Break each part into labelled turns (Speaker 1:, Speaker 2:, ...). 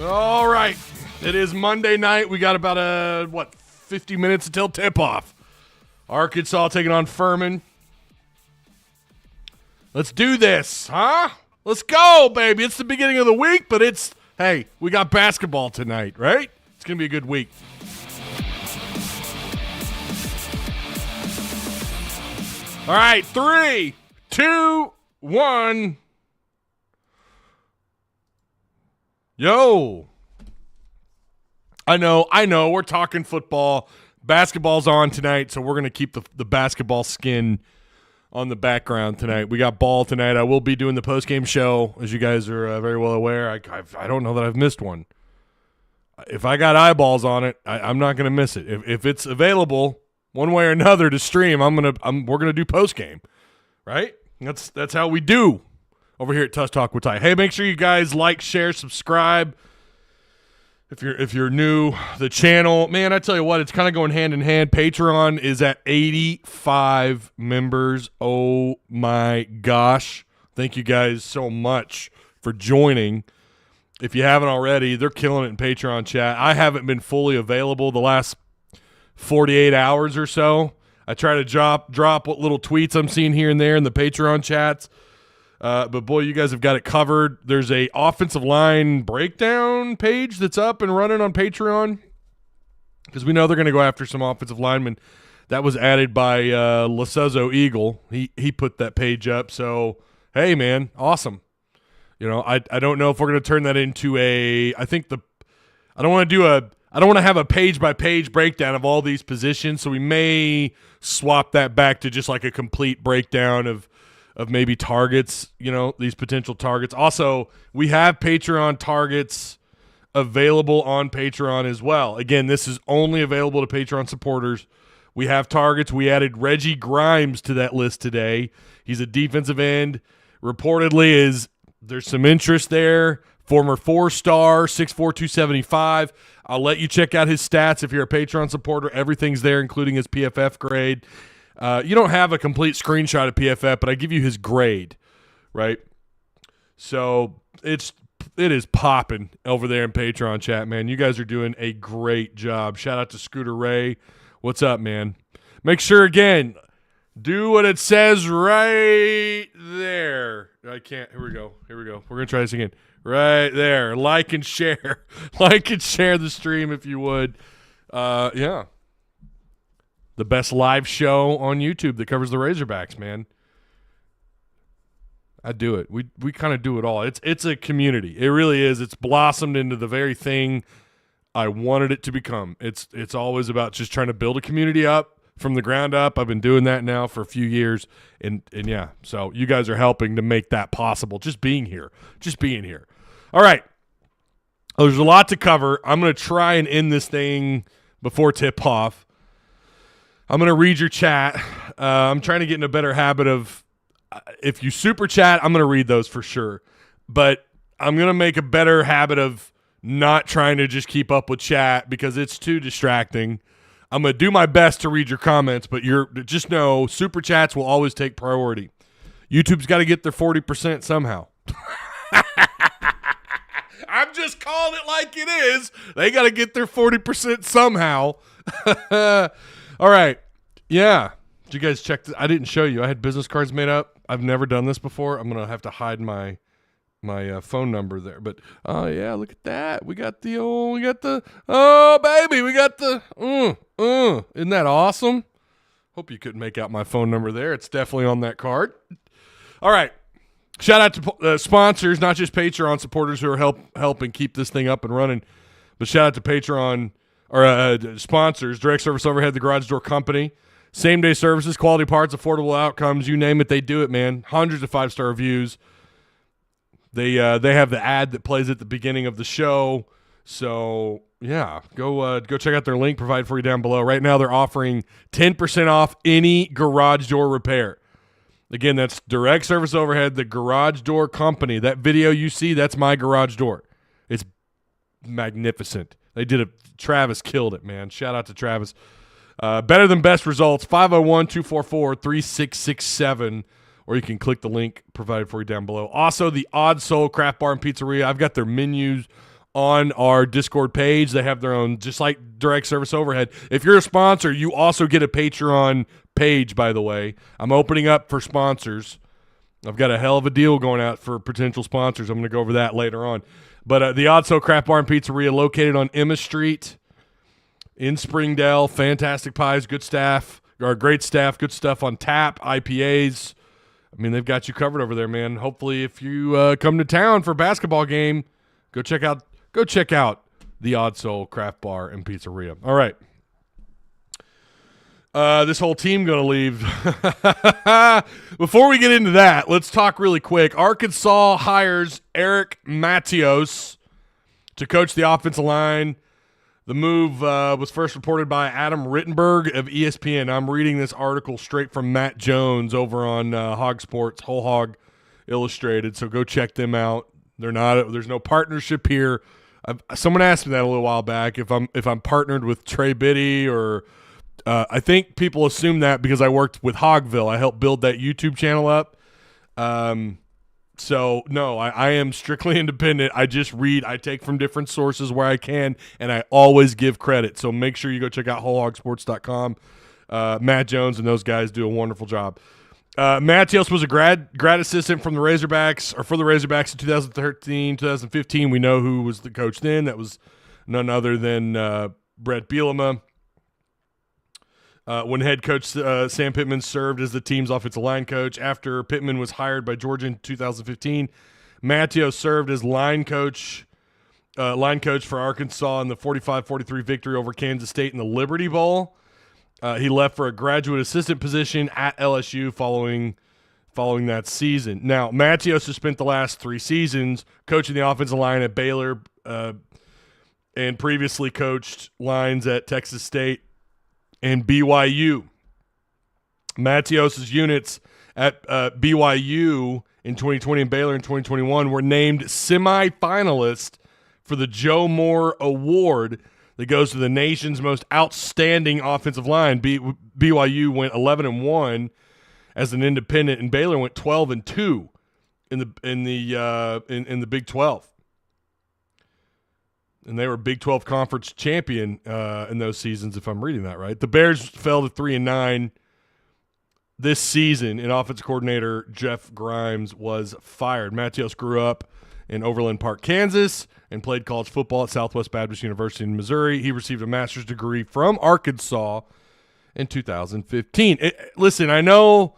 Speaker 1: All right. It is Monday night. We got about, 50 minutes until tip-off. Arkansas taking on Furman. Let's do this, huh? Let's go, baby. It's the beginning of the week, but hey, we got basketball tonight, right? It's going to be a good week. All right, 3, 2, 1. Yo. I know. We're talking football. Basketball's on tonight, so we're going to keep the basketball skin on the background tonight. We got ball tonight. I will be doing the postgame show, as you guys are very well aware. I don't know that I've missed one. If I got eyeballs on it, I'm not going to miss it. If it's available one way or another to stream, we're going to do postgame, right? That's how we do over here at Tuss Talk with Ty. Hey, make sure you guys like, share, subscribe. If you're new, the channel, man, I tell you what, it's kind of going hand in hand. Patreon is at 85 members. Oh my gosh. Thank you guys so much for joining. If you haven't already, they're killing it in Patreon chat. I haven't been fully available the last 48 hours or so. I try to drop what little tweets I'm seeing here and there in the Patreon chats. But boy, you guys have got it covered. There's a offensive line breakdown page that's up and running on Patreon because we know they're going to go after some offensive linemen. That was added by Lacezo Eagle. He put that page up. So, hey, man, awesome. You know, I don't know if we're going to turn that into I don't want to have a page-by-page breakdown of all these positions, so we may swap that back to just like a complete breakdown of maybe targets, these potential targets. Also, we have Patreon targets available on Patreon as well. Again, this is only available to Patreon supporters. We have targets. We added Reggie Grimes to that list today. He's a defensive end. Reportedly, there's some interest there. Former 4-star, 6'4", 275. I'll let you check out his stats if you're a Patreon supporter. Everything's there, including his PFF grade. You don't have a complete screenshot of PFF, but I give you his grade, right? So it is popping over there in Patreon chat, man. You guys are doing a great job. Shout out to Scooter Ray. What's up, man? Make sure, again, do what it says right there. I can't. Here we go. We're going to try this again. Right there. Like and share. Like and share the stream if you would. Yeah. The best live show on YouTube that covers the Razorbacks, man. I do it. We kind of do it all. It's a community. It really is. It's blossomed into the very thing I wanted it to become. It's always about just trying to build a community up from the ground up. I've been doing that now for a few years, and yeah. So you guys are helping to make that possible. Just being here. All right. There's a lot to cover. I'm going to try and end this thing before tip off. I'm going to read your chat. I'm trying to get in a better habit of if you super chat, I'm going to read those for sure. But I'm going to make a better habit of not trying to just keep up with chat because it's too distracting. I'm going to do my best to read your comments, but just know super chats will always take priority. YouTube's got to get their 40% somehow. I'm just calling it like it is. They got to get their 40% somehow. All right. Yeah. Did you guys check I didn't show you. I had business cards made up. I've never done this before. I'm going to have to hide my phone number there. But, oh, yeah, look at that. We got the, isn't that awesome? Hope you couldn't make out my phone number there. It's definitely on that card. All right. Shout out to sponsors, not just Patreon supporters who are helping keep this thing up and running, but shout out to Patreon or sponsors, Direct Service Overhead, the Garage Door Company, same-day services, quality parts, affordable outcomes, you name it, they do it, man. Hundreds of 5-star reviews. They have the ad that plays at the beginning of the show. So, yeah, go check out their link provided for you down below. Right now they're offering 10% off any garage door repair. Again, that's Direct Service Overhead, the Garage Door Company. That video you see, that's my garage door. It's magnificent. They did it. Travis killed it, man. Shout out to Travis. Better than best results, 501-244-3667, or you can click the link provided for you down below. Also, the Odd Soul Craft Bar and Pizzeria. I've got their menus on our Discord page. They have their own, just like direct service overhead. If you're a sponsor, you also get a Patreon page, by the way. I'm opening up for sponsors. I've got a hell of a deal going out for potential sponsors. I'm going to go over that later on. But the Odd So Craft Bar and Pizzeria, located on Emma Street in Springdale. Fantastic pies, good staff, or great staff, good stuff on tap, IPAs. I mean, they've got you covered over there, man. Hopefully, if you come to town for a basketball game, go check out the Odd Soul Craft Bar and Pizzeria. All right. This whole team going to leave. Before we get into that, let's talk really quick. Arkansas hires Eric Mateos to coach the offensive line. The move was first reported by Adam Rittenberg of ESPN. I'm reading this article straight from Matt Jones over on Hog Sports, Whole Hog Illustrated. So go check them out. There's no partnership here. Someone asked me that a little while back if I'm partnered with Trey Biddy or I think people assume that because I worked with Hogville. I helped build that YouTube channel up. So, no, I am strictly independent. I just read. I take from different sources where I can, and I always give credit. So make sure you go check out wholehogsports.com. Matt Jones and those guys do a wonderful job. Mateos was a grad assistant from the Razorbacks, or for the Razorbacks in 2013, 2015. We know who was the coach then. That was none other than Brett Bielema. When head coach Sam Pittman served as the team's offensive line coach. After Pittman was hired by Georgia in 2015, Mateos served as line coach for Arkansas in the 45-43 victory over Kansas State in the Liberty Bowl. He left for a graduate assistant position at LSU following that season. Now, Mateos has spent the last 3 seasons coaching the offensive line at Baylor and previously coached lines at Texas State and BYU. Mateos' units at BYU in 2020 and Baylor in 2021 were named semifinalists for the Joe Moore Award that goes to the nation's most outstanding offensive line. BYU went 11-1 as an independent, and Baylor went 12-2 in the Big 12. And they were Big 12 Conference champion in those seasons, if I'm reading that right. The Bears fell to 3-9 this season, and offensive coordinator Jeff Grimes was fired. Mateos grew up in Overland Park, Kansas, and played college football at Southwest Baptist University in Missouri. He received a master's degree from Arkansas in 2015. Listen, I know,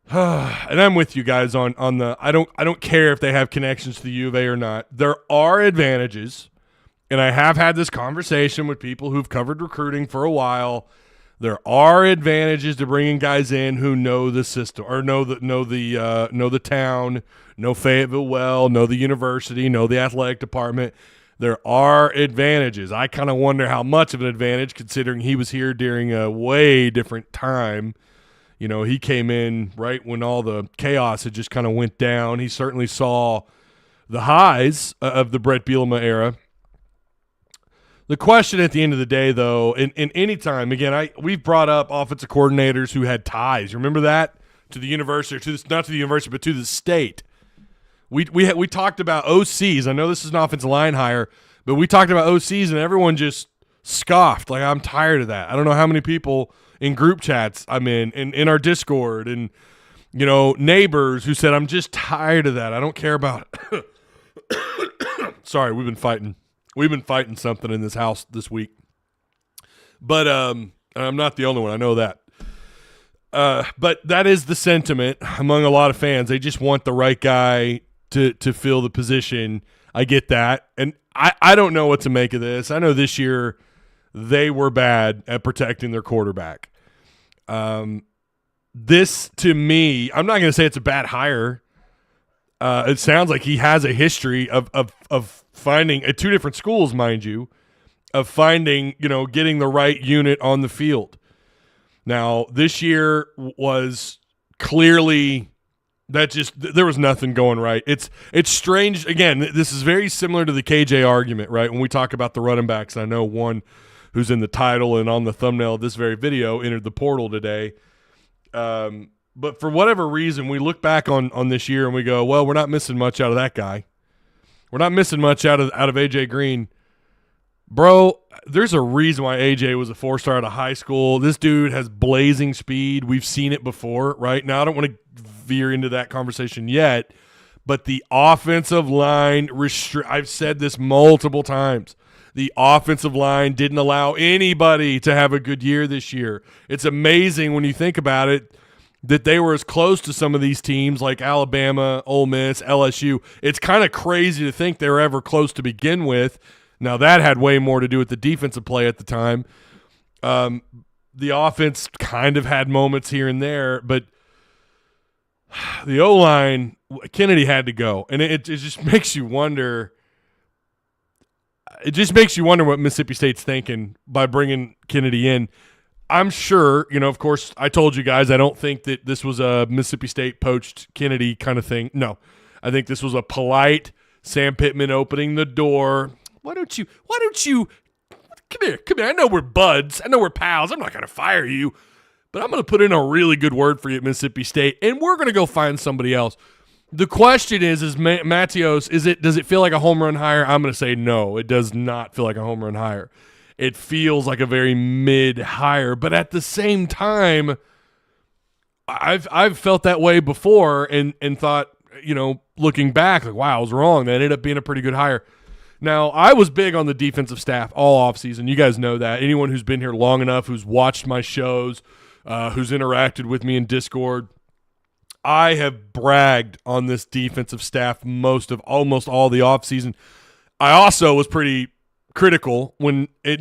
Speaker 1: and I'm with you guys on the. I don't care if they have connections to the U of A or not. There are advantages, and I have had this conversation with people who've covered recruiting for a while. There are advantages to bringing guys in who know the system or know the town, know Fayetteville well, know the university, know the athletic department. There are advantages. I kind of wonder how much of an advantage, considering he was here during a way different time. You know, he came in right when all the chaos had just kind of went down. He certainly saw the highs of the Brett Bielema era. The question at the end of the day, though, in any time, again, we've brought up offensive coordinators who had ties. Remember that? To the university, not to the university, but to the state. We talked about OCs. I know this is an offensive line hire, but we talked about OCs, and everyone just scoffed. Like, I'm tired of that. I don't know how many people in group chats I'm in our Discord, and, you know, neighbors who said, I'm just tired of that. I don't care about it. Sorry, we've been fighting. We've been fighting something in this house this week. But I'm not the only one. I know that. But that is the sentiment among a lot of fans. They just want the right guy to fill the position. I get that. And I don't know what to make of this. I know this year they were bad at protecting their quarterback. This, to me, I'm not going to say it's a bad hire. It sounds like he has a history of finding at 2 different schools, mind you, of finding, you know, getting the right unit on the field. Now, this year was clearly there was nothing going right. It's strange. Again, this is very similar to the KJ argument, right? When we talk about the running backs, I know one who's in the title and on the thumbnail of this very video entered the portal today. But for whatever reason, we look back on this year and we go, well, we're not missing much out of that guy. We're not missing much out of AJ Green. Bro, there's a reason why AJ was a 4-star out of high school. This dude has blazing speed. We've seen it before, right? Now, I don't want to veer into that conversation yet, but the offensive line, I've said this multiple times, the offensive line didn't allow anybody to have a good year this year. It's amazing when you think about it that they were as close to some of these teams like Alabama, Ole Miss, LSU. It's kind of crazy to think they were ever close to begin with. Now, that had way more to do with the defensive play at the time. The offense kind of had moments here and there, but the O-line, Kennedy had to go. And it just makes you wonder. It just makes you wonder what Mississippi State's thinking by bringing Kennedy in. I'm sure, of course, I told you guys I don't think that this was a Mississippi State poached Kennedy kind of thing. No, I think this was a polite Sam Pittman opening the door. Why don't you, come here. I know we're buds. I know we're pals. I'm not going to fire you, but I'm going to put in a really good word for you at Mississippi State, and we're going to go find somebody else. The question is Mateos, does it feel like a home run hire? I'm going to say no. It does not feel like a home run hire. It feels like a very mid hire, but at the same time, I've felt that way before and thought, looking back, like, wow, I was wrong. That ended up being a pretty good hire. Now, I was big on the defensive staff all offseason. You guys know that. Anyone who's been here long enough, who's watched my shows, who's interacted with me in Discord, I have bragged on this defensive staff almost all the offseason. I also was pretty critical when they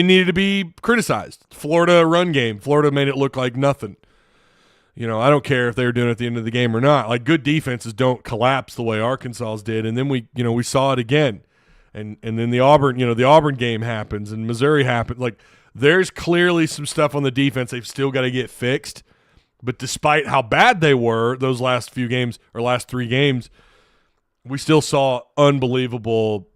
Speaker 1: needed to be criticized. Florida run game. Florida made it look like nothing. I don't care if they were doing it at the end of the game or not. Like, good defenses don't collapse the way Arkansas's did, and then we saw it again. And then the Auburn game happens and Missouri happened. Like, there's clearly some stuff on the defense they've still got to get fixed. But despite how bad they were those last 3 games, we still saw unbelievable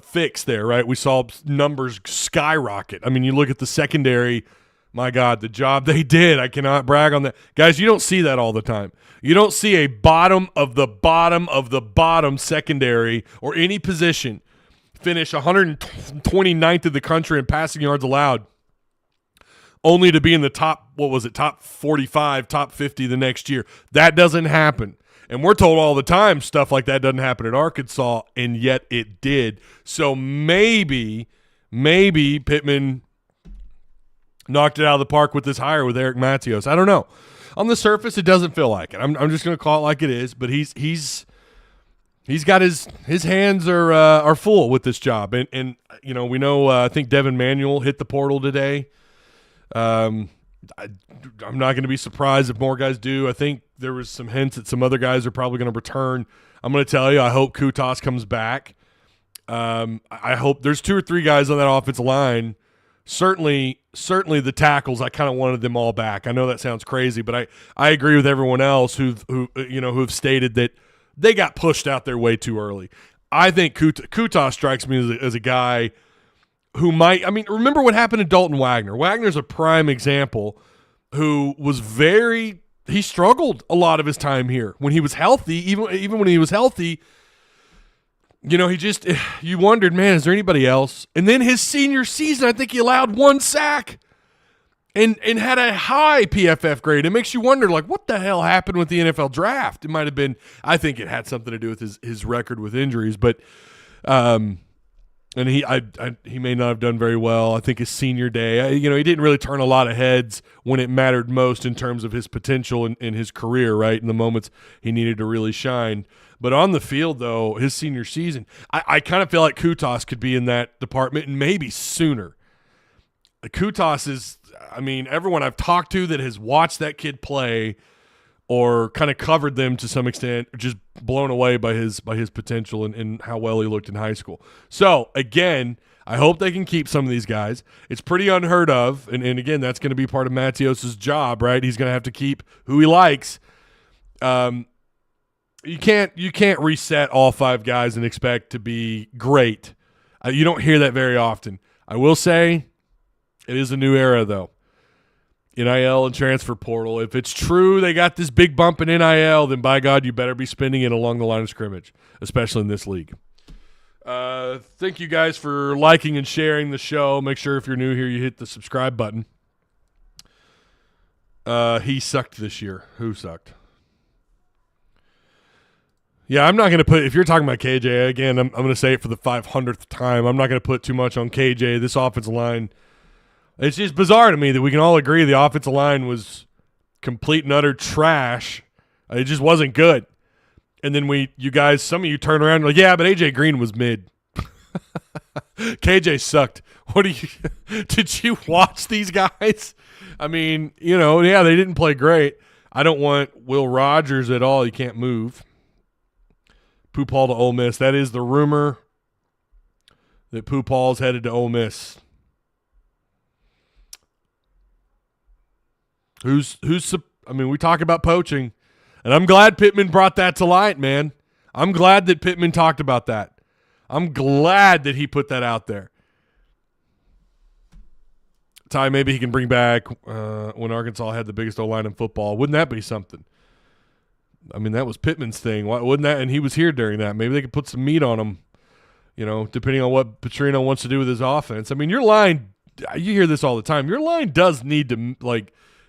Speaker 1: fix there, right? We saw numbers skyrocket. I mean, you look at the secondary. My God, the job they did. I cannot brag on that. Guys, you don't see that all the time. You don't see a bottom of the bottom secondary or any position finish 129th in the country in passing yards allowed, only to be in the top 45, top 50 the next year. That doesn't happen. And we're told all the time stuff like that doesn't happen at Arkansas, and yet it did. So maybe Pittman knocked it out of the park with this hire with Eric Mateos. I don't know. On the surface, it doesn't feel like it. I'm just going to call it like it is. But he's got his hands are full with this job. And we know I think Devin Manuel hit the portal today. I'm not going to be surprised if more guys do. I think there was some hints that some other guys are probably going to return. I'm going to tell you, I hope Kutas comes back. I hope there's 2 or 3 guys on that offensive line. Certainly the tackles, I kind of wanted them all back. I know that sounds crazy, but I agree with everyone else who've stated that they got pushed out there way too early. I think Kutas strikes me as a guy who might – I mean, remember what happened to Dalton Wagner. Wagner's a prime example who was he struggled a lot of his time here. When he was healthy, even when he was healthy – you wondered, man, is there anybody else? And then his senior season, I think he allowed 1 sack and had a high PFF grade. It makes you wonder, like, what the hell happened with the NFL draft? It might have been, I think it had something to do with his record with injuries, but and he may not have done very well. I think his senior day, he didn't really turn a lot of heads when it mattered most in terms of his potential in his career, right, in the moments he needed to really shine. But on the field, though, his senior season, I kind of feel like Kutas could be in that department and maybe sooner. Kutas is, everyone I've talked to that has watched that kid play or kind of covered them to some extent, just blown away by his potential and how well he looked in high school. So, again, I hope they can keep some of these guys. It's pretty unheard of, and again, that's going to be part of Mateos' job, right? He's going to have to keep who he likes. You can't reset all 5 guys and expect to be great. You don't hear that very often. I will say it is a new era, though. NIL and transfer portal. If it's true they got this big bump in NIL, then by God, you better be spending it along the line of scrimmage, especially in this league. Thank you guys for liking and sharing the show. Make sure if you're new here, you hit the subscribe button. He sucked this year. Who sucked? Yeah, I'm not going to put – if you're talking about KJ, again, I'm going to say it for the 500th time. I'm not going to put too much on KJ. This offensive line – it's just bizarre to me that we can all agree the offensive line was complete and utter trash. It just wasn't good. And then you guys, some of you turn around and like, yeah, but AJ Green was mid. KJ sucked. Did you watch these guys? I mean, yeah, they didn't play great. I don't want Will Rogers at all. He can't move. Pooh Paul to Ole Miss. That is the rumor that Pooh Paul's headed to Ole Miss. We talk about poaching, and I'm glad Pittman brought that to light, man. I'm glad that Pittman talked about that. I'm glad that he put that out there. Ty, maybe he can bring back when Arkansas had the biggest O-line in football. Wouldn't that be something? I mean, that was Pittman's thing. Why wouldn't that? And he was here during that. Maybe they could put some meat on him, depending on what Petrino wants to do with his offense. I mean, your line, you hear this all the time. Your line does need to,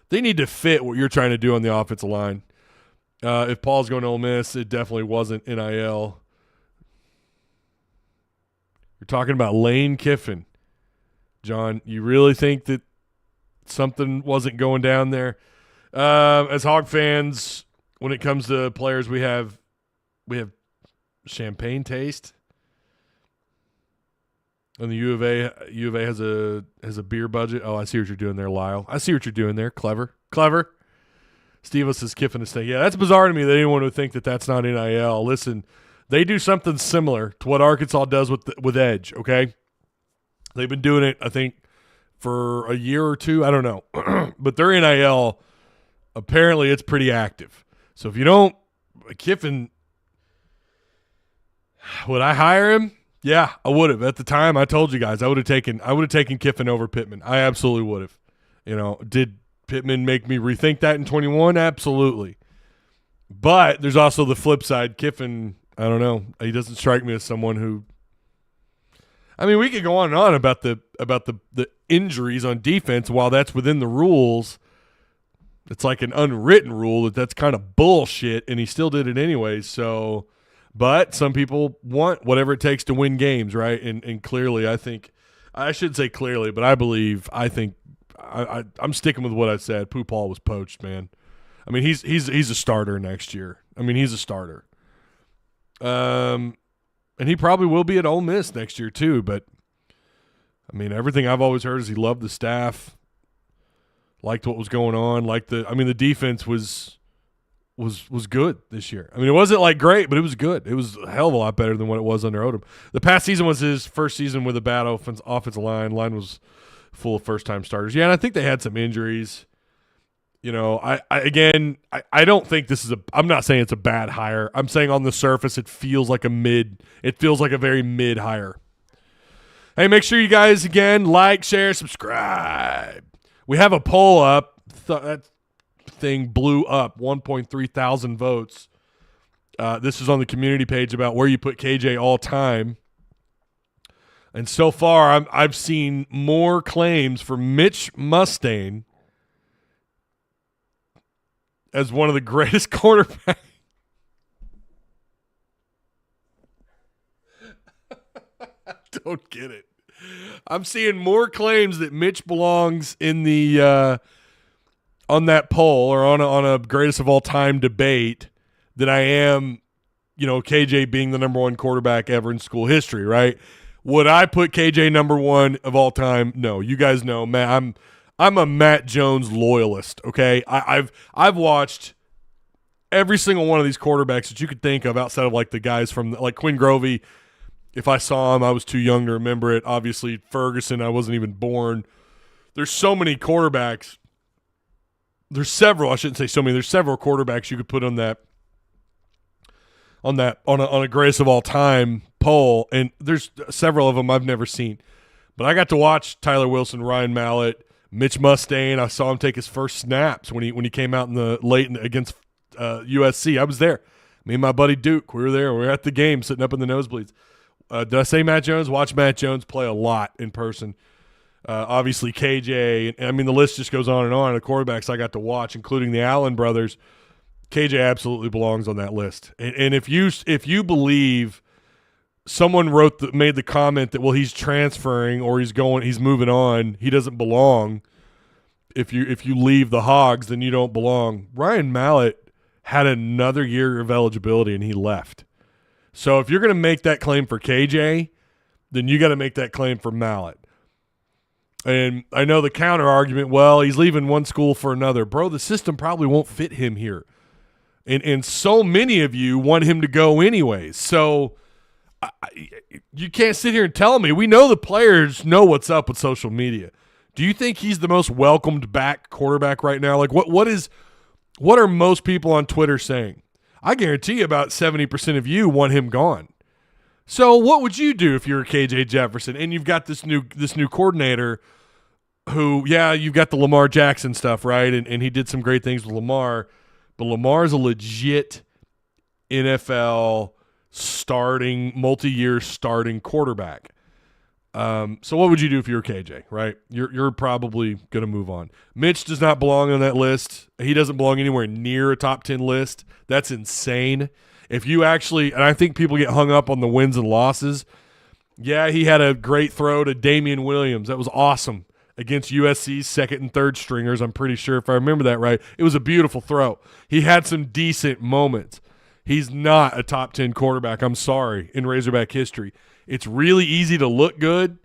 Speaker 1: they need to fit what you're trying to do on the offensive line. If Paul's going to Ole Miss, it definitely wasn't NIL. You're talking about Lane Kiffin. John, you really think that something wasn't going down there? As Hog fans, when it comes to players, we have champagne taste. And the U of A has a beer budget. Oh, I see what you're doing there, Lyle. I see what you're doing there. Clever. Steve says Kiffin is saying, yeah, that's bizarre to me that anyone would think that that's not NIL. Listen, they do something similar to what Arkansas does with Edge, okay? They've been doing it, I think, for a year or two. I don't know. But their NIL, apparently it's pretty active. So if you don't, Kiffin, would I hire him? Yeah, I would have. At the time, I told you guys I would have taken Kiffin over Pittman. I absolutely would have. Did Pittman make me rethink that in 21? Absolutely. But there's also the flip side. Kiffin, I don't know. He doesn't strike me as someone who. I mean, we could go on and on about the injuries on defense. While that's within the rules, it's like an unwritten rule that's kind of bullshit, and he still did it anyways. So. But some people want whatever it takes to win games, right? And clearly, I think – I shouldn't say clearly, but I think I'm sticking with what I said. Pooh Paul was poached, man. I mean, he's a starter next year. I mean, he's a starter. And he probably will be at Ole Miss next year too. But, I mean, everything I've always heard is he loved the staff, liked what was going on, the defense was good this year. I mean, it wasn't great, but it was good. It was a hell of a lot better than what it was under Odom. The past season was his first season with a bad offensive line. Line was full of first-time starters. Yeah, and I think they had some injuries. I don't think this is I'm not saying it's a bad hire. I'm saying on the surface it feels like a very mid hire. Hey, make sure you guys, again, like, share, subscribe. We have a poll up. That thing blew up, 1.3 thousand votes. This is on the community page about where you put KJ all time. And so far, I've seen more claims for Mitch Mustain as one of the greatest quarterbacks. Don't get it. I'm seeing more claims that Mitch belongs in the on that poll or on a greatest of all time debate than I am, KJ being the number one quarterback ever in school history, right? Would I put KJ number one of all time? No. You guys know, Matt. I'm a Matt Jones loyalist. Okay, I've watched every single one of these quarterbacks that you could think of outside of the guys from Quinn Grovey. If I saw him, I was too young to remember it. Obviously, Ferguson, I wasn't even born. There's so many quarterbacks. There's several. I shouldn't say so many. There's several quarterbacks you could put on a greatest of all time poll, and there's several of them I've never seen. But I got to watch Tyler Wilson, Ryan Mallett, Mitch Mustaine, I saw him take his first snaps when he came out in the against USC. I was there. Me and my buddy Duke, we were there. We were at the game sitting up in the nosebleeds. Did I say Matt Jones? Watch Matt Jones play a lot in person. Obviously KJ, and I mean the list just goes on and on. The quarterbacks I got to watch, including the Allen brothers, KJ absolutely belongs on that list. And if you believe someone made the comment that, well, he's transferring or he's moving on, he doesn't belong. If you leave the Hogs, then you don't belong. Ryan Mallett had another year of eligibility and he left. So if you're going to make that claim for KJ, then you got to make that claim for Mallett. And I know the counter argument, well, he's leaving one school for another. Bro, the system probably won't fit him here. And so many of you want him to go anyways. So you can't sit here and tell me. We know the players know what's up with social media. Do you think he's the most welcomed back quarterback right now? Like what are most people on Twitter saying? I guarantee about 70% of you want him gone. So what would you do if you're KJ Jefferson and you've got this new coordinator who, yeah, you've got the Lamar Jackson stuff, right? And he did some great things with Lamar, but Lamar's a legit NFL multi-year starting quarterback. So what would you do if you're KJ, right? You're probably going to move on. Mitch does not belong on that list. He doesn't belong anywhere near a top 10 list. That's insane. If you actually, and I think people get hung up on the wins and losses. Yeah, he had a great throw to Damian Williams. That was awesome against USC's second and third stringers. I'm pretty sure if I remember that right. It was a beautiful throw. He had some decent moments. He's not a top 10 quarterback, I'm sorry, in Razorback history. It's really easy to look good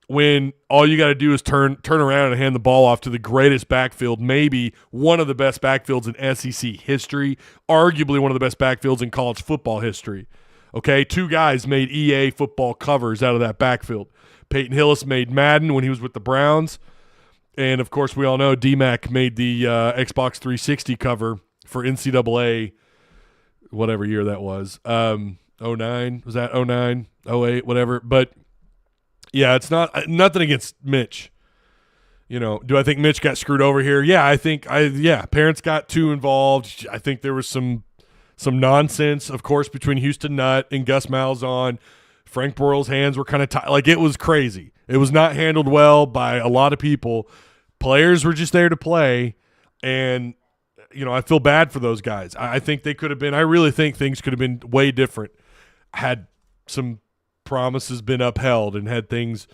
Speaker 1: when all you got to do is turn around and hand the ball off to the greatest backfield, maybe one of the best backfields in SEC history, arguably one of the best backfields in college football history. Okay, 2 guys made EA football covers out of that backfield. Peyton Hillis made Madden when he was with the Browns, and of course we all know D-Mac made the Xbox 360 cover for NCAA, whatever year that was. 09, was that 09, 08, whatever. But yeah, it's nothing against Mitch. You know, do I think Mitch got screwed over here? Yeah, parents got too involved. I think there was some nonsense, of course, between Houston Nutt and Gus Malzahn. Frank Broyles' hands were kind of tight. Like, it was crazy. It was not handled well by a lot of people. Players were just there to play, and you know, I feel bad for those guys. I think they could have been – I really think things could have been way different had some promises been upheld and had things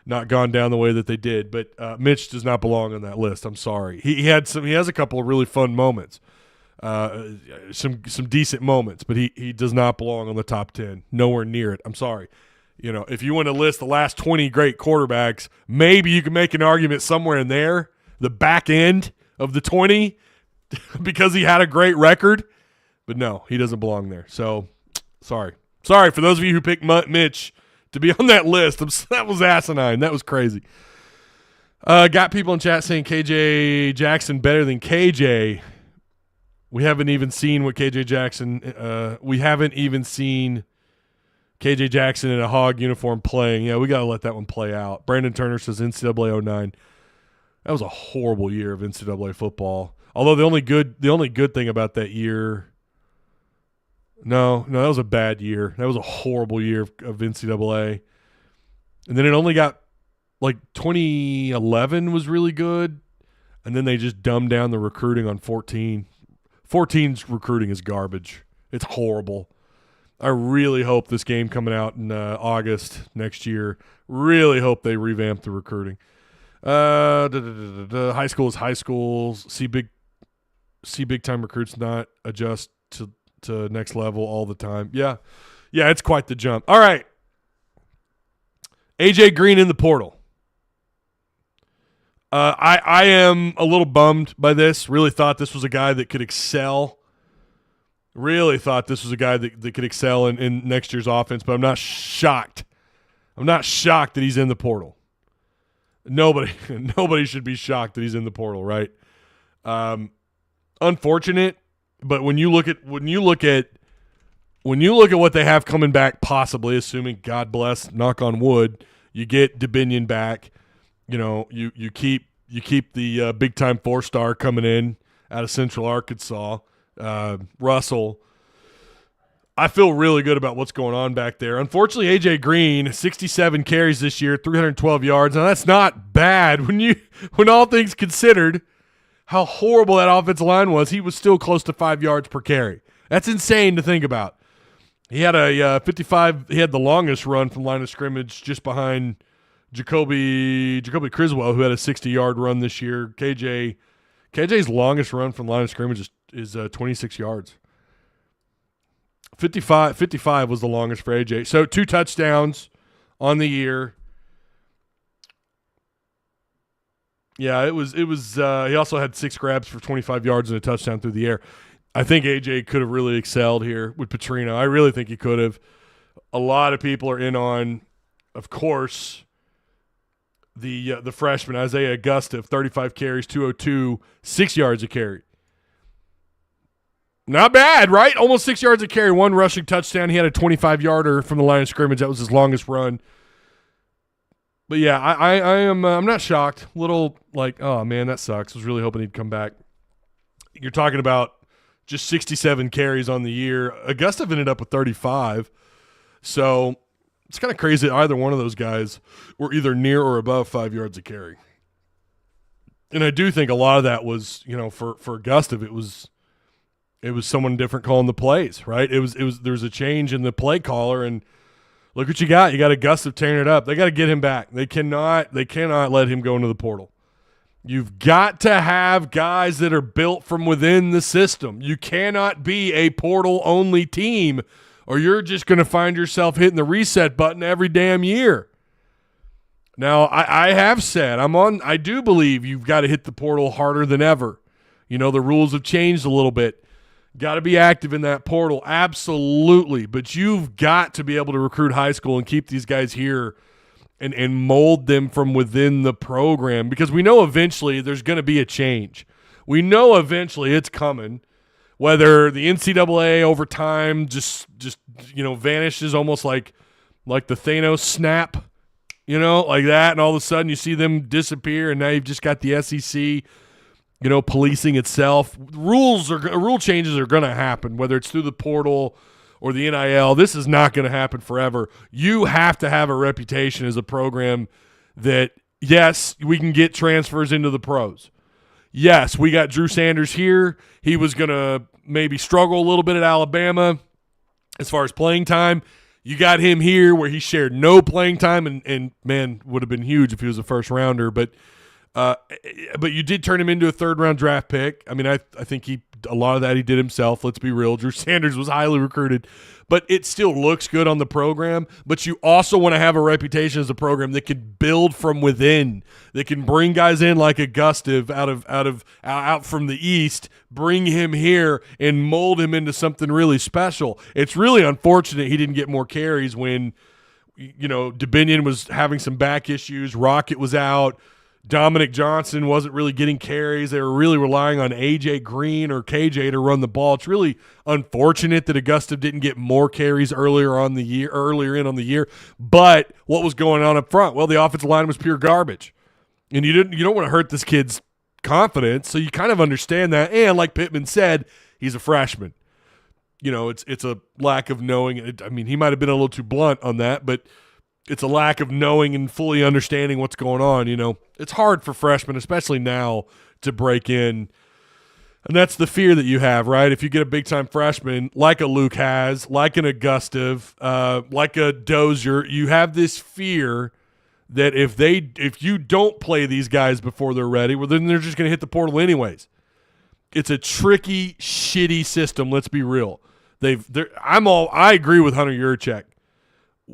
Speaker 1: not gone down the way that they did. But Mitch does not belong on that list. I'm sorry. He has a couple of really fun moments, some decent moments, but he does not belong on the top 10. Nowhere near it. I'm sorry. You know, if you want to list the last 20 great quarterbacks, maybe you can make an argument somewhere in there, the back end of the 20, because he had a great record. But no, he doesn't belong there. So, sorry. Sorry for those of you who picked Mitch to be on that list. That was asinine. That was crazy. Got people in chat saying KJ Jackson better than KJ. We haven't even seen what KJ Jackson we haven't even seen KJ Jackson in a Hog uniform playing. Yeah, we got to let that one play out. Brandon Turner says NCAA 09. That was a horrible year of NCAA football. Although the only good thing about that year, no, that was a bad year. That was a horrible year of NCAA. And then it only got, like, 2011 was really good, and then they just dumbed down the recruiting on 14. 14's recruiting is garbage. It's horrible. I really hope this game coming out in August next year, really hope they revamp the recruiting. High school is high schools. See big time recruits not adjust to next level all the time. Yeah, it's quite the jump. All right, AJ Green in the portal. I am a little bummed by this. Really thought this was a guy that could excel. Really thought this was a guy that could excel in next year's offense, but I'm not shocked. I'm not shocked that he's in the portal. Nobody should be shocked that he's in the portal, right? Unfortunate, but when you look at what they have coming back, possibly assuming, God bless, knock on wood, you get DeBinion back. You know, you keep you keep the big-time 4-star coming in out of Central Arkansas, Russell. I feel really good about what's going on back there. Unfortunately, A.J. Green, 67 carries this year, 312 yards. Now, that's not bad when all things considered how horrible that offensive line was. He was still close to 5 yards per carry. That's insane to think about. He had a 55. He had the longest run from line of scrimmage just behind Jacoby Criswell, who had a 60-yard run this year. KJ's longest run from line of scrimmage is 26 yards. 55 was the longest for AJ. So 2 touchdowns on the year. Yeah, it was. He also had 6 grabs for 25 yards and a touchdown through the air. I think AJ could have really excelled here with Petrino. I really think he could have. A lot of people are in on, of course, the freshman Isaiah Augusta, 35 carries, 202, 6 yards a carry. Not bad, right? Almost 6 yards a carry, 1 rushing touchdown. He had a 25-yarder from the line of scrimmage. That was his longest run. But yeah, I'm not shocked. Little like, oh man, that sucks. Was really hoping he'd come back. You're talking about just 67 carries on the year. Augusta ended up with 35. So it's kind of crazy that either one of those guys were either near or above 5 yards a carry. And I do think a lot of that was, for Augusta, it was someone different calling the plays, right? There was a change in the play caller, and look what you got. You got Augusta tearing it up. They got to get him back. They cannot let him go into the portal. You've got to have guys that are built from within the system. You cannot be a portal-only team, or you're just going to find yourself hitting the reset button every damn year. Now, I have said, I do believe you've got to hit the portal harder than ever. The rules have changed a little bit. Got to be active in that portal, absolutely. But you've got to be able to recruit high school and keep these guys here and mold them from within the program, because we know eventually there's going to be a change. We know eventually it's coming, whether the NCAA over time just vanishes almost like the Thanos snap, like that, and all of a sudden you see them disappear, and now you've just got the SEC policing itself. Rule changes are going to happen, whether it's through the portal or the NIL. This is not going to happen forever. You have to have a reputation as a program that, yes, we can get transfers into the pros. Yes, we got Drew Sanders here. He was going to maybe struggle a little bit at Alabama as far as playing time. You got him here where he shared no playing time, and man, would have been huge if he was a first-rounder, but you did turn him into a third-round draft pick. I mean, I think a lot of that he did himself. Let's be real. Drew Sanders was highly recruited, but it still looks good on the program. But you also want to have a reputation as a program that can build from within, that can bring guys in like Augusta out from the East, bring him here and mold him into something really special. It's really unfortunate he didn't get more carries when, DeBinion was having some back issues. Rocket was out. Dominic Johnson wasn't really getting carries. They were really relying on A.J. Green or KJ to run the ball. It's really unfortunate that Augusta didn't get more carries earlier in on the year. But what was going on up front? Well, the offensive line was pure garbage. And you don't want to hurt this kid's confidence, so you kind of understand that. And like Pittman said, he's a freshman. It's a lack of knowing. I mean, he might have been a little too blunt on that, but it's a lack of knowing and fully understanding what's going on. It's hard for freshmen, especially now, to break in. And that's the fear that you have, right? If you get a big-time freshman like a Luke has, like an Augustive, like a Dozier, you have this fear that if you don't play these guys before they're ready, well, then they're just going to hit the portal anyways. It's a tricky, shitty system, let's be real. I agree with Hunter Yurchek.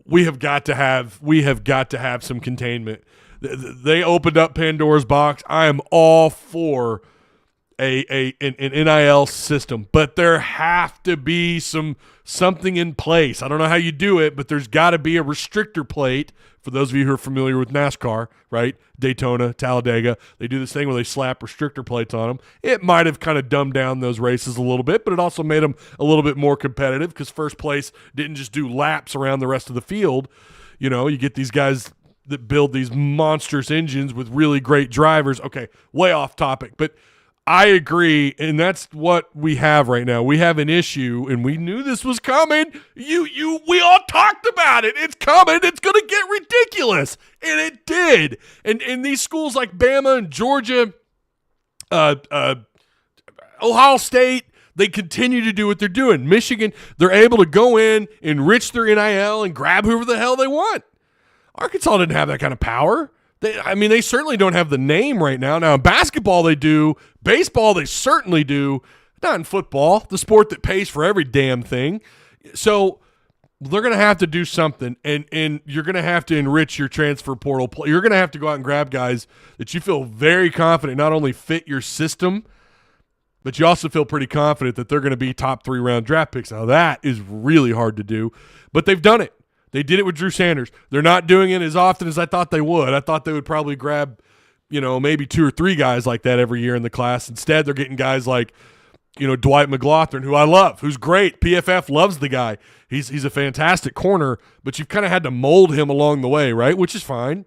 Speaker 1: We have got to have some containment. They opened up Pandora's box. I am all for an NIL system, but there have to be something in place. I don't know how you do it, but there's got to be a restrictor plate. For those of you who are familiar with NASCAR, right? Daytona, Talladega, they do this thing where they slap restrictor plates on them. It might have kind of dumbed down those races a little bit, but it also made them a little bit more competitive because first place didn't just do laps around the rest of the field. You get these guys that build these monstrous engines with really great drivers. Okay, way off topic, but I agree, and that's what we have right now. We have an issue, and we knew this was coming. We all talked about it. It's coming. It's going to get ridiculous, and it did. And these schools like Bama and Georgia, Ohio State, they continue to do what they're doing. Michigan, they're able to go in, enrich their NIL, and grab whoever the hell they want. Arkansas didn't have that kind of power. They certainly don't have the name right now. Now, in basketball, they do. Baseball, they certainly do. Not in football, the sport that pays for every damn thing. So they're going to have to do something, and you're going to have to enrich your transfer portal. You're going to have to go out and grab guys that you feel very confident not only fit your system, but you also feel pretty confident that they're going to be top 3-round draft picks. Now, that is really hard to do, but they've done it. They did it with Drew Sanders. They're not doing it as often as I thought they would. I thought they would probably grab, maybe 2 or 3 guys like that every year in the class. Instead, they're getting guys like, Dwight McLaughlin, who I love, who's great. PFF loves the guy. He's a fantastic corner, but you've kind of had to mold him along the way, right? Which is fine.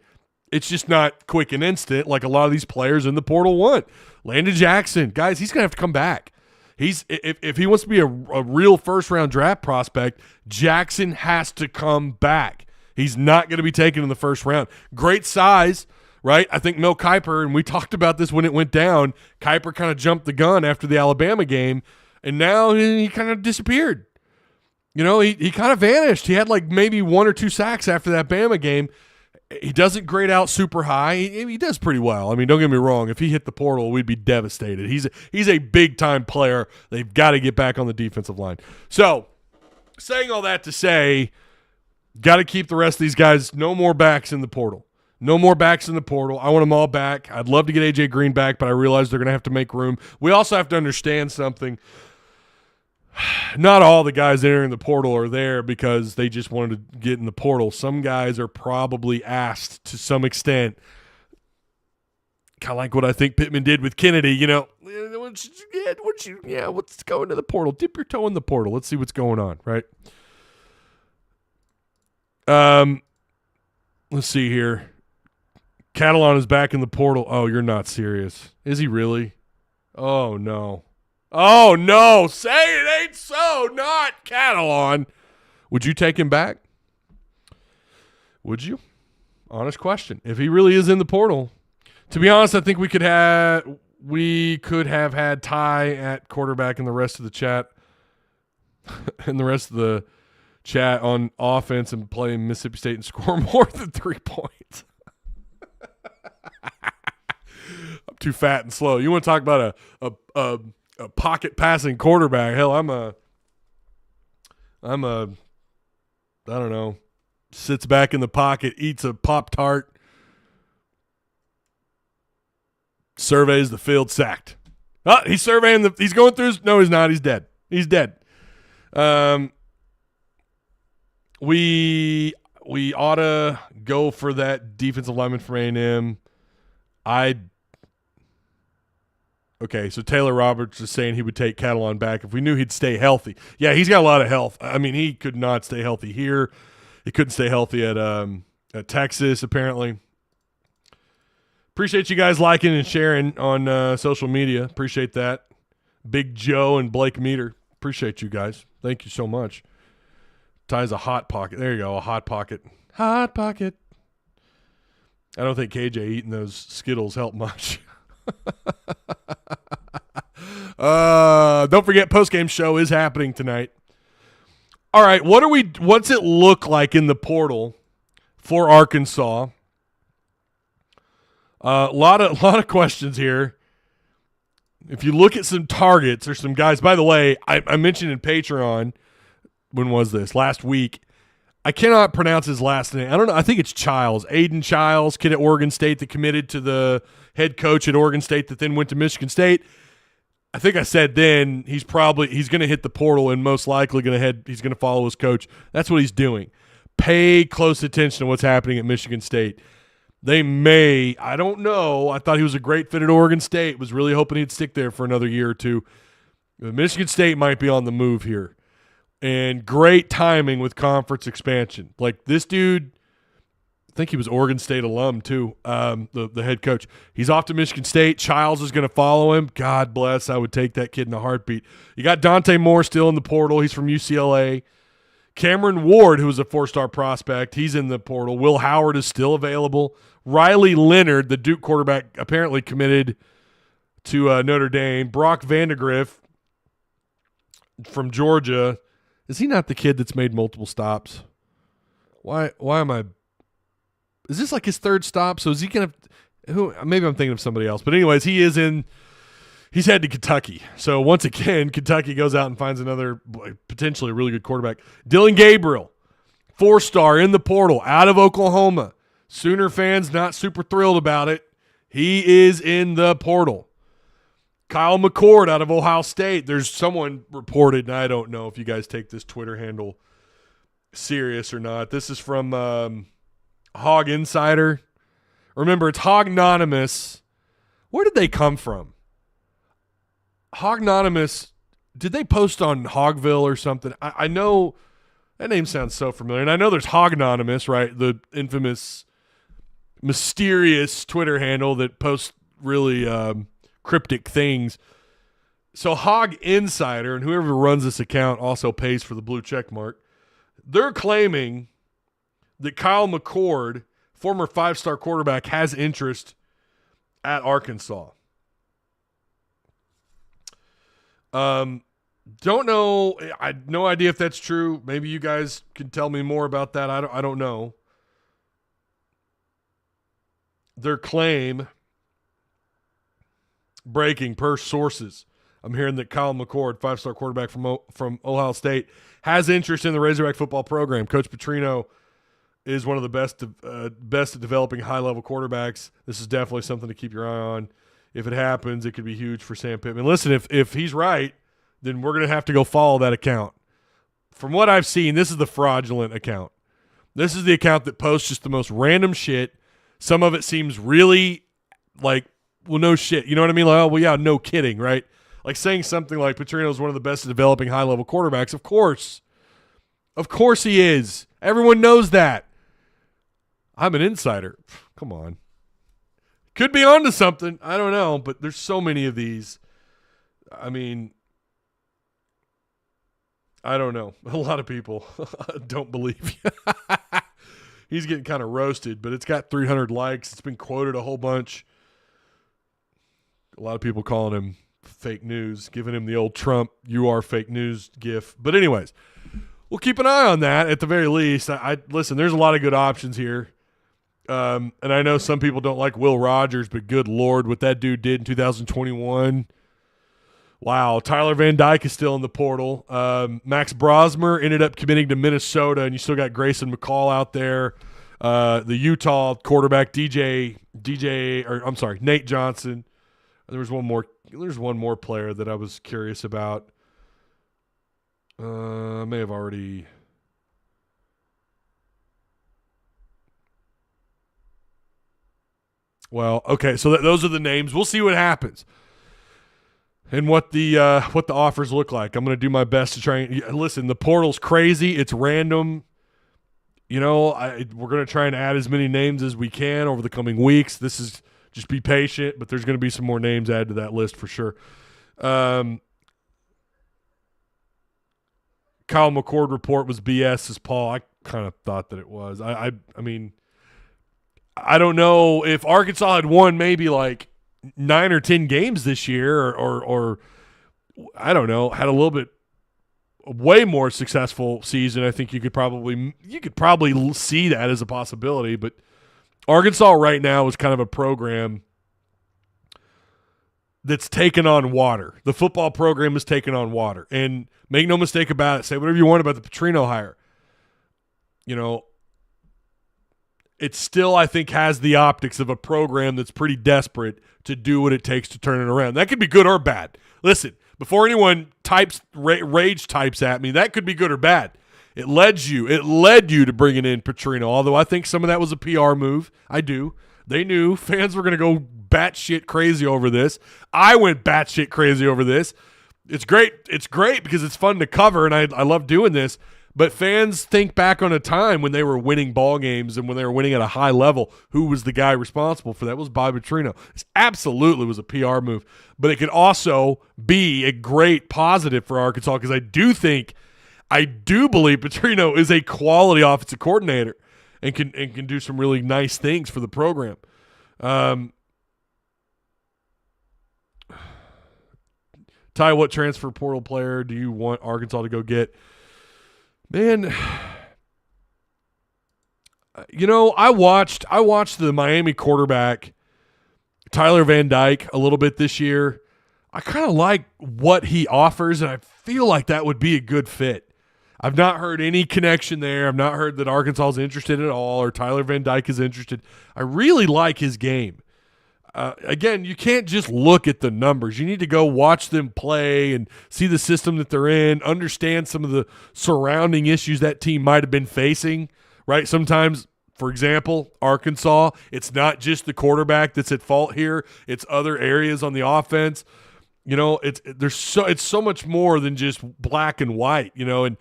Speaker 1: It's just not quick and instant like a lot of these players in the portal want. Landon Jackson, guys, he's going to have to come back. If he wants to be a real first-round draft prospect, Jackson has to come back. He's not going to be taken in the first round. Great size, right? I think Mel Kiper, and we talked about this when it went down, Kiper kind of jumped the gun after the Alabama game, and now he kind of disappeared. He kind of vanished. He had like maybe 1 or 2 sacks after that Bama game. He doesn't grade out super high. He does pretty well. I mean, don't get me wrong. If he hit the portal, we'd be devastated. He's a big-time player. They've got to get back on the defensive line. So, saying all that to say, got to keep the rest of these guys. No more backs in the portal. No more backs in the portal. I want them all back. I'd love to get A.J. Green back, but I realize they're going to have to make room. We also have to understand something. Not all the guys entering the portal are there because they just wanted to get in the portal. Some guys are probably asked to some extent, kind of like what I think Pittman did with Kennedy, what's going to the portal? Dip your toe in the portal. Let's see what's going on, right? Let's see here. Catalan is back in the portal. Oh, you're not serious. Is he really? Oh, no. Oh, no. Say it ain't so. Not Catalan. Would you take him back? Would you? Honest question. If he really is in the portal, to be honest, I think we could have had Ty at quarterback and the rest of the chat on offense and play Mississippi State and score more than 3 points. I'm too fat and slow. You want to talk about a pocket passing quarterback? Hell, I'm a I don't know, sits back in the pocket, eats a Pop-Tart, surveys the field, sacked. Oh, he's surveying he's going through no, he's not. He's dead. He's dead. We ought to go for that defensive lineman from A&M. Okay, so Taylor Roberts is saying he would take Catalan back if we knew he'd stay healthy. Yeah, he's got a lot of health. I mean, he could not stay healthy here. He couldn't stay healthy at Texas, apparently. Appreciate you guys liking and sharing on social media. Appreciate that. Big Joe and Blake Meter. Appreciate you guys. Thank you so much. Ty's a Hot Pocket. There you go, a Hot Pocket. Hot Pocket. I don't think KJ eating those Skittles helped much. Don't forget, postgame show is happening tonight. All right, what's it look like in the portal for Arkansas? A lot of questions here. If you look at some targets, there's some guys. By the way, I mentioned in Patreon, when was this? Last week. I cannot pronounce his last name. I don't know. I think it's Childs. Aiden Childs, kid at Oregon State that committed to the head coach at Oregon State that then went to Michigan State. I think I said then he's going to hit the portal and most likely he's going to follow his coach. That's what he's doing. Pay close attention to what's happening at Michigan State. They may, I don't know. I thought he was a great fit at Oregon State. Was really hoping he'd stick there for another year or two. Michigan State might be on the move here. And great timing with conference expansion. Like, this dude, think he was Oregon State alum too, the head coach. He's off to Michigan State. Childs is going to follow him. God bless. I would take that kid in a heartbeat. You got Dante Moore still in the portal. He's from UCLA. Cameron Ward, who was a 4-star prospect, he's in the portal. Will Howard is still available. Riley Leonard, the Duke quarterback, apparently committed to Notre Dame. Brock Vandegrift from Georgia. Is he not the kid that's made multiple stops? Why am I – is this like his third stop? So is he going to – maybe I'm thinking of somebody else. But anyways, he's headed to Kentucky. So once again, Kentucky goes out and finds another potentially really good quarterback. Dylan Gabriel, 4-star in the portal, out of Oklahoma. Sooner fans not super thrilled about it. He is in the portal. Kyle McCord out of Ohio State. There's someone reported, and I don't know if you guys take this Twitter handle serious or not. This is from Hog Insider. Remember, it's Hognonymous. Where did they come from? Hognonymous, did they post on Hogville or something? I know that name sounds so familiar. And I know there's Hognonymous, right? The infamous, mysterious Twitter handle that posts really cryptic things. So Hog Insider, and whoever runs this account also pays for the blue check mark. They're claiming that Kyle McCord, former 5-star quarterback, has interest at Arkansas. Don't know. I have no idea if that's true. Maybe you guys can tell me more about that. I don't know. Their claim, breaking per sources. I'm hearing that Kyle McCord, 5-star quarterback from Ohio State, has interest in the Razorback football program. Coach Petrino is one of the best at developing high-level quarterbacks. This is definitely something to keep your eye on. If it happens, it could be huge for Sam Pittman. Listen, if he's right, then we're going to have to go follow that account. From what I've seen, this is the fraudulent account. This is the account that posts just the most random shit. Some of it seems really like, well, no shit. You know what I mean? Like, oh, well, yeah, no kidding, right? Like saying something like Petrino is one of the best at developing high-level quarterbacks. Of course. Of course he is. Everyone knows that. I'm an insider. Come on. Could be onto something. I don't know, but there's so many of these. I mean, I don't know. A lot of people don't believe you. He's getting kind of roasted, but it's got 300 likes. It's been quoted a whole bunch. A lot of people calling him fake news, giving him the old Trump, you are fake news gif. But anyways, we'll keep an eye on that at the very least. Listen, there's a lot of good options here. And I know some people don't like Will Rogers, but good Lord, what that dude did in 2021. Wow. Tyler Van Dyke is still in the portal. Max Brosmer ended up committing to Minnesota, and you still got Grayson McCall out there. The Utah quarterback, Nate Johnson. There's one more player that I was curious about. I may have already. Well, okay, so those are the names. We'll see what happens and what the offers look like. I'm going to do my best to try and listen. The portal's crazy. It's random. You know, we're going to try and add as many names as we can over the coming weeks. This is just be patient, but there's going to be some more names added to that list for sure. Kyle McCord report was BS, says Paul. I kind of thought that it was. I mean, I don't know if Arkansas had won maybe like 9 or 10 games this year or I don't know, had a little bit way more successful season. I think you could probably see that as a possibility, but Arkansas right now is kind of a program that's taken on water. The football program is taken on water. And make no mistake about it, say whatever you want about the Petrino hire. You know, it still, I think, has the optics of a program that's pretty desperate to do what it takes to turn it around. That could be good or bad. Listen, before anyone rage types at me, that could be good or bad. It led you to bringing in Petrino, although I think some of that was a PR move. I do. They knew fans were going to go batshit crazy over this. I went batshit crazy over this. It's great. It's great because it's fun to cover, and I love doing this. But fans think back on a time when they were winning ball games and when they were winning at a high level. Who was the guy responsible for that? It was Bobby Petrino. It absolutely was a PR move. But it could also be a great positive for Arkansas because I do believe Petrino is a quality offensive coordinator and can do some really nice things for the program. Ty, what transfer portal player do you want Arkansas to go get? Man, I watched the Miami quarterback Tyler Van Dyke a little bit this year. I kind of like what he offers, and I feel like that would be a good fit. I've not heard any connection there. I've not heard that Arkansas is interested at all or Tyler Van Dyke is interested. I really like his game. Again, you can't just look at the numbers. You need to go watch them play and see the system that they're in, understand some of the surrounding issues that team might have been facing, right? Sometimes, for example, Arkansas, it's not just the quarterback that's at fault here. It's other areas on the offense. It's so much more than just black and white, and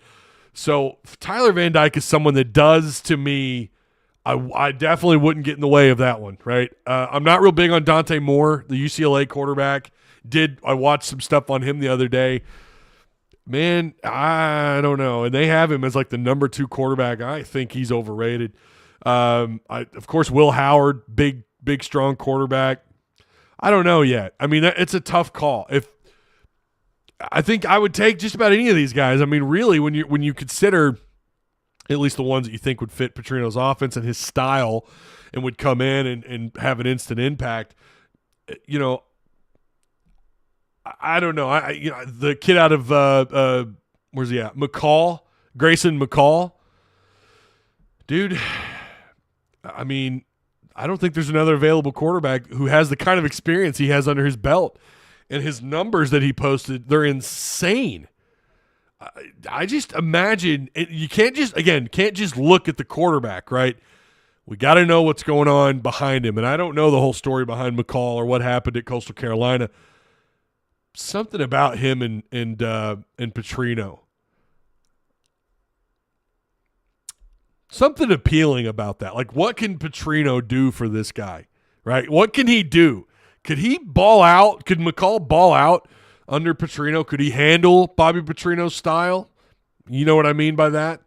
Speaker 1: so Tyler Van Dyke is someone that does, to me, I definitely wouldn't get in the way of that one, right? I'm not real big on Dante Moore, the UCLA quarterback. I watched some stuff on him the other day. Man, I don't know. And they have him as like the number 2 quarterback. I think he's overrated. Of course, Will Howard, big, strong quarterback. I don't know yet. I mean, it's a tough call. I think I would take just about any of these guys. I mean, really, when you consider – at least the ones that you think would fit Petrino's offense and his style and would come in and have an instant impact. I don't know. The kid out of where's he at? Grayson McCall. Dude, I mean, I don't think there's another available quarterback who has the kind of experience he has under his belt. And his numbers that he posted, they're insane. I just imagine you can't just look at the quarterback, right? We got to know what's going on behind him, and I don't know the whole story behind McCall or what happened at Coastal Carolina. Something about him and Petrino, something appealing about that. Like, what can Petrino do for this guy, right? What can he do? Could he ball out? Could McCall ball out under Petrino? Could he handle Bobby Petrino's style? You know what I mean by that?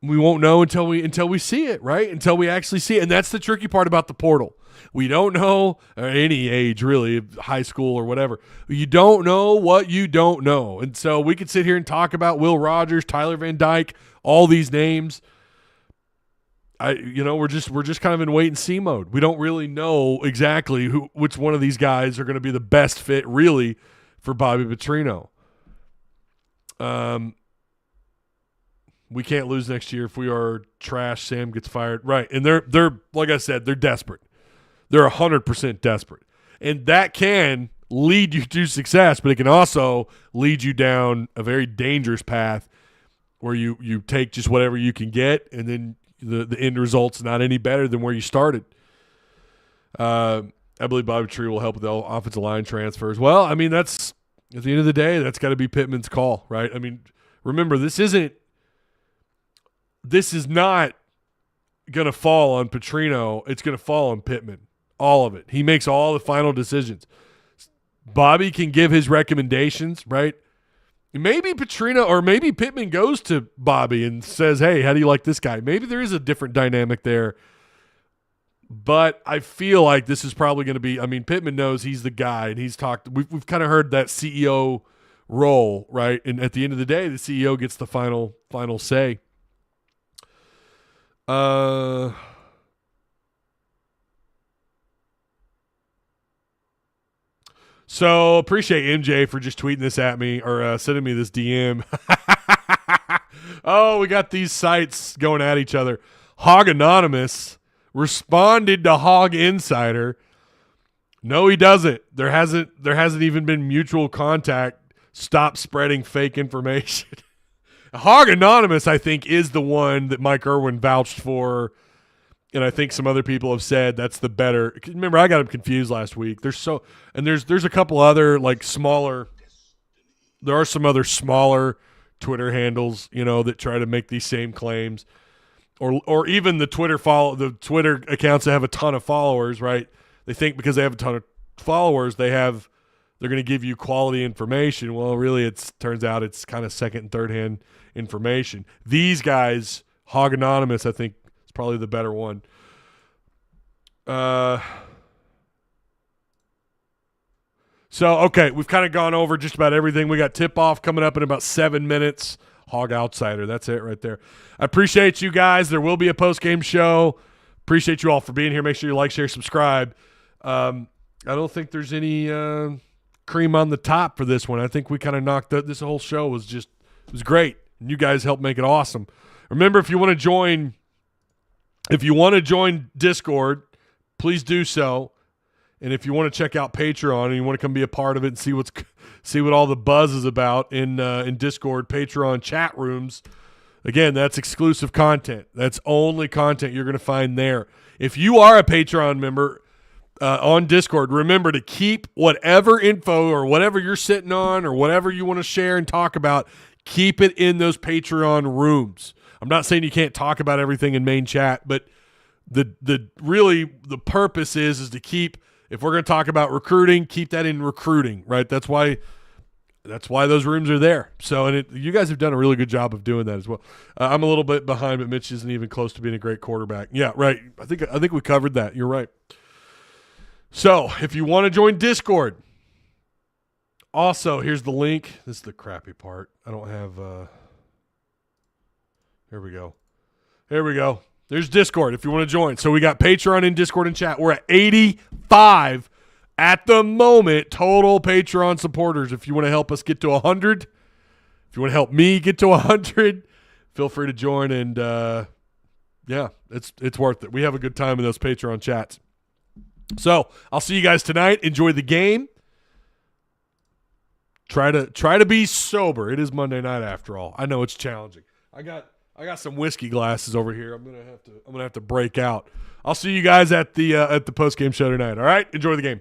Speaker 1: We won't know until we see it, right? Until we actually see it. And that's the tricky part about the portal. We don't know, at any age really, high school or whatever. You don't know what you don't know. And so we could sit here and talk about Will Rogers, Tyler Van Dyke, all these names. We're just kind of in wait and see mode. We don't really know exactly which one of these guys are going to be the best fit really for Bobby Petrino. We can't lose next year if we are trash. Sam gets fired, right? And they're like I said, they're desperate. They're 100% desperate, and that can lead you to success, but it can also lead you down a very dangerous path where you take just whatever you can get, and then the end result's not any better than where you started. I believe Bobby Tree will help with the offensive line transfers. Well, I mean, that's at the end of the day, that's got to be Pittman's call, right? I mean, remember, this is not going to fall on Petrino. It's going to fall on Pittman, all of it. He makes all the final decisions. Bobby can give his recommendations, right? Maybe Petrino or maybe Pittman goes to Bobby and says, hey, how do you like this guy? Maybe there is a different dynamic there. But I feel like this is probably going to be – I mean, Pittman knows he's the guy, and he's talked – we've kind of heard that CEO role, right? And at the end of the day, the CEO gets the final say. So appreciate MJ for just tweeting this at me or sending me this DM. Oh, we got these sites going at each other. Hog Anonymous responded to Hog Insider. No, he doesn't. There hasn't even been mutual contact. Stop spreading fake information. Hog Anonymous, I think, is the one that Mike Irwin vouched for. And I think some other people have said that's the better. Remember, I got him confused last week. There's a couple other like smaller. There are some other smaller Twitter handles, that try to make these same claims, or even the Twitter accounts that have a ton of followers, right? They think because they have a ton of followers, they're going to give you quality information. Well, really, it turns out it's kind of second and third hand information. These guys, Hog Anonymous, I think is probably the better one. So, okay, we've kind of gone over just about everything. We got tip-off coming up in about 7 minutes. Hog Outsider, that's it right there. I appreciate you guys. There will be a post-game show. Appreciate you all for being here. Make sure you like, share, subscribe. I don't think there's any cream on the top for this one. I think we kind of knocked this whole show was great. And you guys helped make it awesome. Remember, if you want to join Discord, please do so. And if you want to check out Patreon and you want to come be a part of it and see what all the buzz is about in Discord, Patreon chat rooms, again, that's exclusive content. That's only content you're going to find there. If you are a Patreon member on Discord, remember to keep whatever info or whatever you're sitting on or whatever you want to share and talk about, keep it in those Patreon rooms. I'm not saying you can't talk about everything in main chat, but the purpose is to keep. If we're going to talk about recruiting, keep that in recruiting, right? That's why those rooms are there. So, and you guys have done a really good job of doing that as well. I'm a little bit behind, but Mitch isn't even close to being a great quarterback. Yeah, right. I think we covered that. You're right. So, if you want to join Discord, also here's the link. This is the crappy part. I don't have. Here we go. There's Discord if you want to join. So we got Patreon and Discord and chat. We're at 85 at the moment total Patreon supporters. If you want to help us get to 100, if you want to help me get to 100, feel free to join. And yeah, it's worth it. We have a good time in those Patreon chats. So I'll see you guys tonight. Enjoy the game. Try to be sober. It is Monday night after all. I know it's challenging. I got some whiskey glasses over here. I'm gonna have to break out. I'll see you guys at the post game show tonight. All right, enjoy the game.